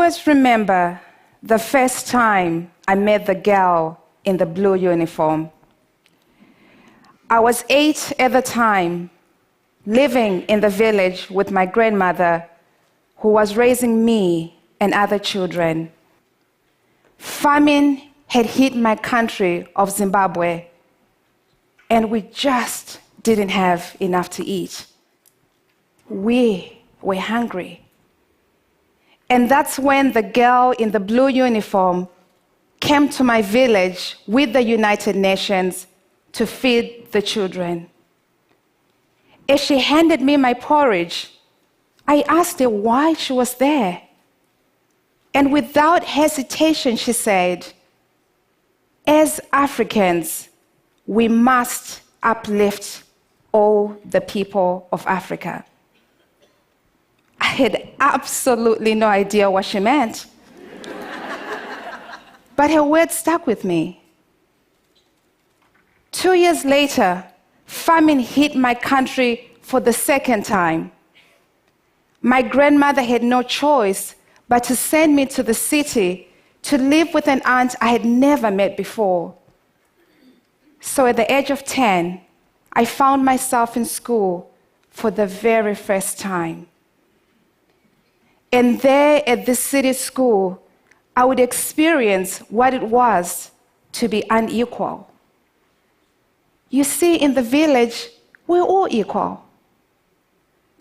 always remember the first time I met the girl in the blue uniform. I was 8 at the time, living in the village with my grandmother, who was raising me and other children. Famine had hit my country of Zimbabwe, and we just didn't have enough to eat. We were hungry. And that's when the girl in the blue uniform came to my village with the United Nations to feed the children. As she handed me my porridge, I asked her why she was there. And without hesitation, she said, "As Africans, we must uplift all the people of Africa." I had absolutely no idea what she meant. But her words stuck with me. 2 years later, famine hit my country for the second time. My grandmother had no choice but to send me to the city to live with an aunt I had never met before. So at the age of 10, I found myself in school for the very first time. And there at this city school, I would experience what it was to be unequal. You see, in the village, we're all equal.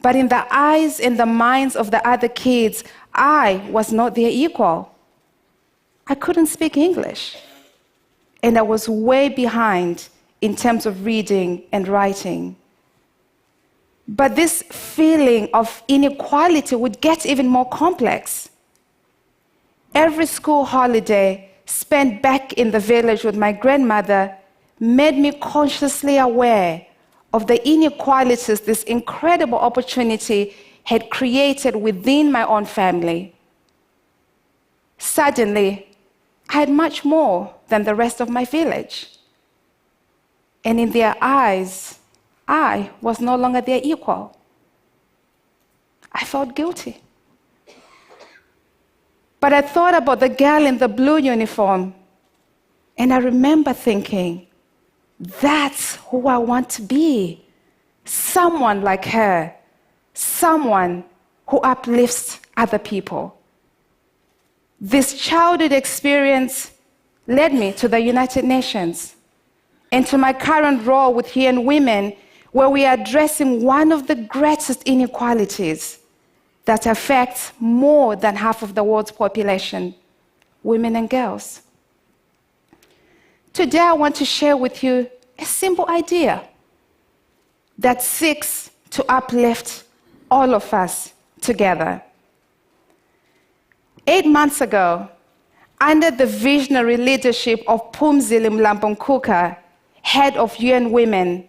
But in the eyes and the minds of the other kids, I was not their equal. I couldn't speak English. And I was way behind in terms of reading and writing. But this feeling of inequality would get even more complex. Every school holiday spent back in the village with my grandmother made me consciously aware of the inequalities this incredible opportunity had created within my own family. Suddenly, I had much more than the rest of my village. And in their eyes, I was no longer their equal. I felt guilty. But I thought about the girl in the blue uniform, and I remember thinking, that's who I want to be. Someone like her. Someone who uplifts other people. This childhood experience led me to the United Nations and to my current role with UN Women, where we are addressing one of the greatest inequalities that affects more than half of the world's population, women and girls. Today, I want to share with you a simple idea that seeks to uplift all of us together. 8 months ago, under the visionary leadership of Phumzile Mlambo-Ngcuka, head of UN Women,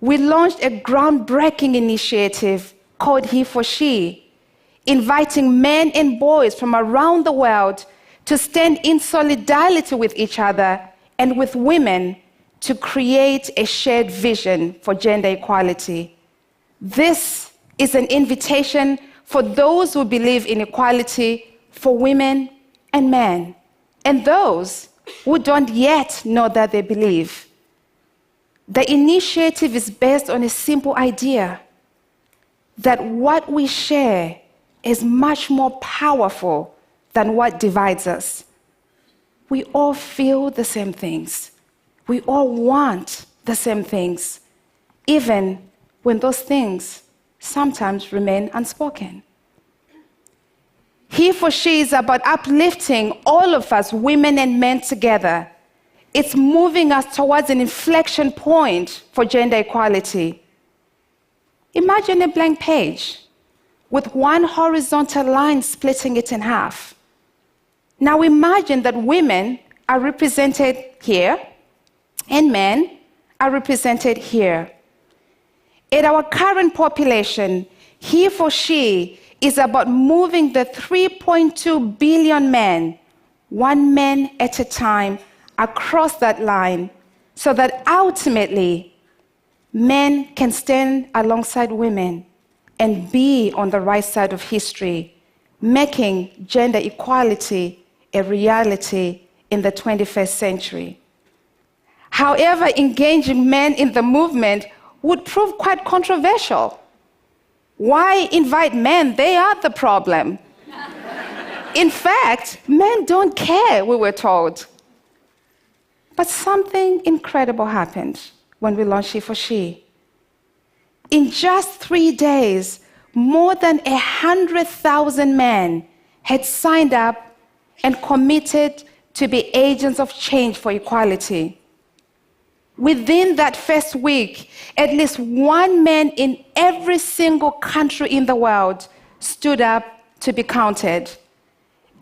we launched a groundbreaking initiative called He for She, inviting men and boys from around the world to stand in solidarity with each other and with women to create a shared vision for gender equality. This is an invitation for those who believe in equality for women and men, and those who don't yet know that they believe. The initiative is based on a simple idea that what we share is much more powerful than what divides us. We all feel the same things. We all want the same things, even when those things sometimes remain unspoken. He for She is about uplifting all of us, women and men, together. It's moving us towards an inflection point for gender equality. Imagine a blank page with one horizontal line splitting it in half. Now imagine that women are represented here and men are represented here. At our current population, He for She is about moving the 3.2 billion men, one man at a time, across that line, so that ultimately men can stand alongside women and be on the right side of history making gender equality a reality in the 21st century. However, engaging men in the movement would prove quite controversial. Why invite men? They are the problem. In fact, men don't care, we were told. But something incredible happened when we launched She for She. In just 3 days, more than 100,000 men had signed up and committed to be agents of change for equality. Within that first week, at least one man in every single country in the world stood up to be counted.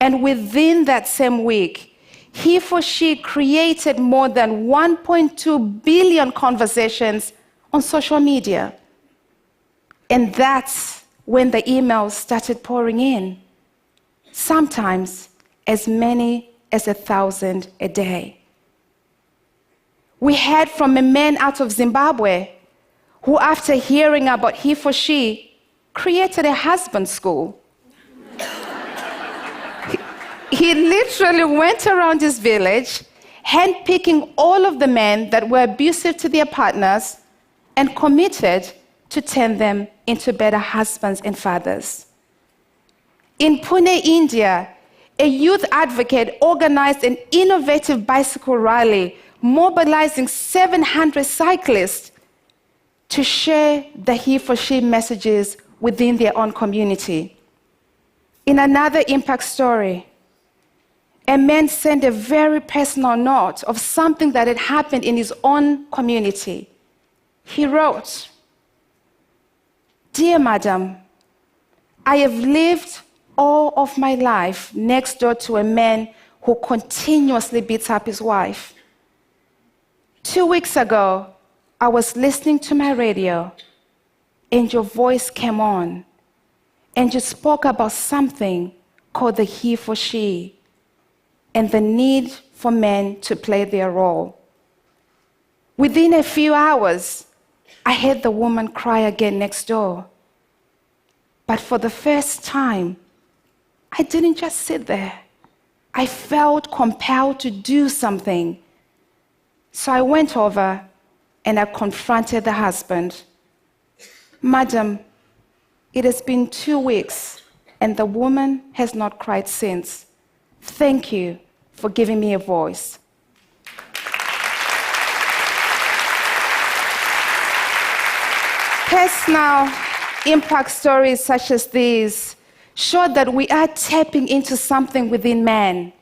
And within that same week, He for She created more than 1.2 billion conversations on social media. And that's when the emails started pouring in, sometimes as many as 1,000 a day. We heard from a man out of Zimbabwe who, after hearing about He for She, created a husband school. He literally went around his village, handpicking all of the men that were abusive to their partners and committed to turn them into better husbands and fathers. In Pune, India, a youth advocate organized an innovative bicycle rally, mobilizing 700 cyclists to share the He for She messages within their own community. In another impact story, a man sent a very personal note of something that had happened in his own community. He wrote, "Dear Madam, I have lived all of my life next door to a man who continuously beats up his wife. 2 weeks ago, I was listening to my radio, and your voice came on, and you spoke about something called the He for She, and the need for men to play their role. Within a few hours, I heard the woman cry again next door. But for the first time, I didn't just sit there. I felt compelled to do something. So I went over and I confronted the husband. Madam, it has been 2 weeks and the woman has not cried since. Thank you for giving me a voice." Personal impact stories such as these show that we are tapping into something within men.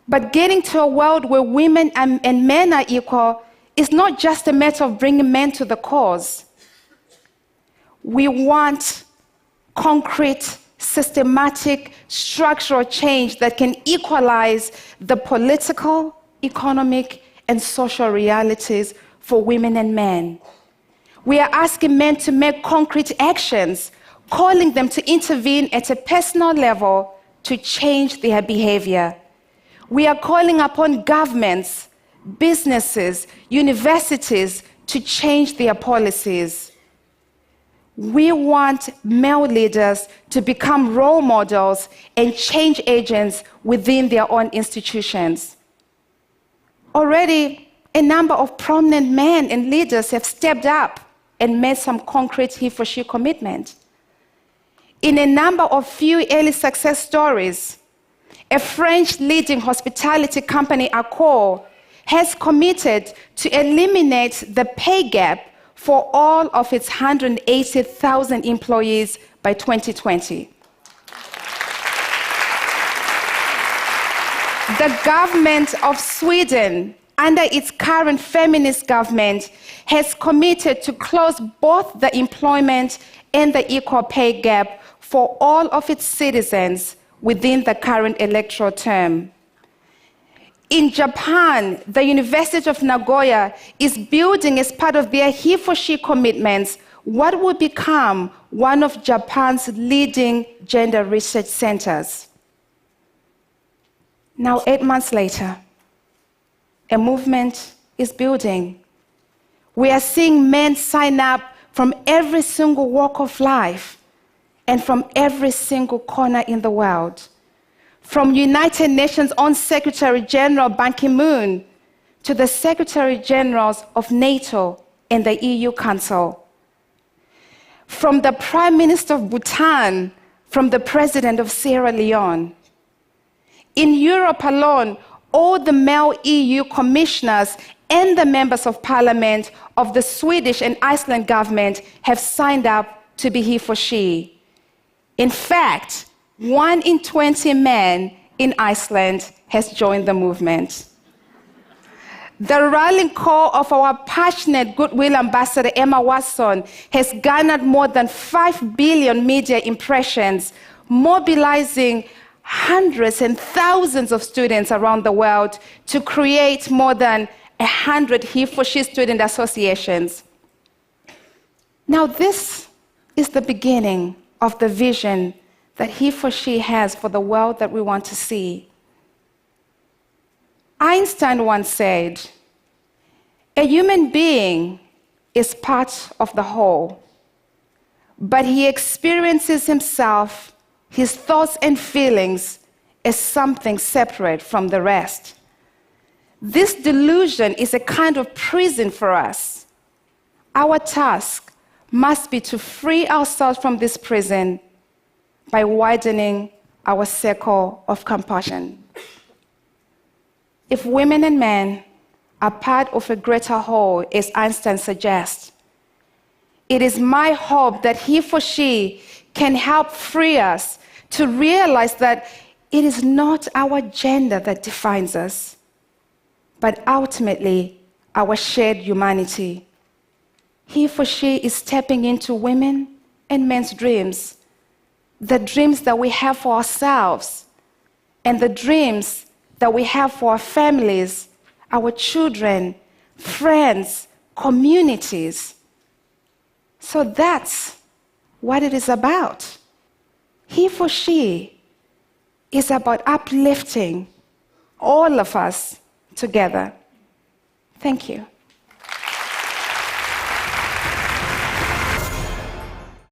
But getting to a world where women and men are equal is not just a matter of bringing men to the cause. We want concrete, systematic, structural change that can equalize the political, economic, and social realities for women and men. We are asking men to make concrete actions, calling them to intervene at a personal level to change their behavior. We are calling upon governments, businesses, universities to change their policies. We want male leaders to become role models and change agents within their own institutions. Already, a number of prominent men and leaders have stepped up and made some concrete He for She commitment. In a number of few early success stories, a French leading hospitality company, Accor, has committed to eliminate the pay gap for all of its 180,000 employees by 2020. The government of Sweden, under its current feminist government, has committed to close both the employment and the equal pay gap for all of its citizens within the current electoral term. In Japan, the University of Nagoya is building, as part of their He for She commitments, what will become one of Japan's leading gender research centers. Now, 8 months later, a movement is building. We are seeing men sign up from every single walk of life, and from every single corner in the world. From United Nations own Secretary General Ban Ki-moon to the Secretary Generals of NATO and the EU Council. From the Prime Minister of Bhutan, from the President of Sierra Leone. In Europe alone, all the male EU commissioners and the members of parliament of the Swedish and Iceland government have signed up to be he for she. In fact, 1 in 20 men in Iceland has joined the movement. The rallying call of our passionate goodwill ambassador Emma Watson has garnered more than 5 billion media impressions, mobilizing hundreds and thousands of students around the world to create more than 100 he for she student associations. Now this is the beginning of the vision that he for she has for the world that we want to see. Einstein once said, "A human being is part of the whole, but he experiences himself, his thoughts and feelings as something separate from the rest." This delusion is a kind of prison for us. Our task must be to free ourselves from this prison by widening our circle of compassion. If women and men are part of a greater whole, as Einstein suggests, it is my hope that he for she can help free us to realize that it is not our gender that defines us, but ultimately our shared humanity. He for she is stepping into women and men's dreams, the dreams that we have for ourselves, and the dreams that we have for our families, our children, friends, communities. So that's what it is about. He for she is about uplifting all of us together. Thank you.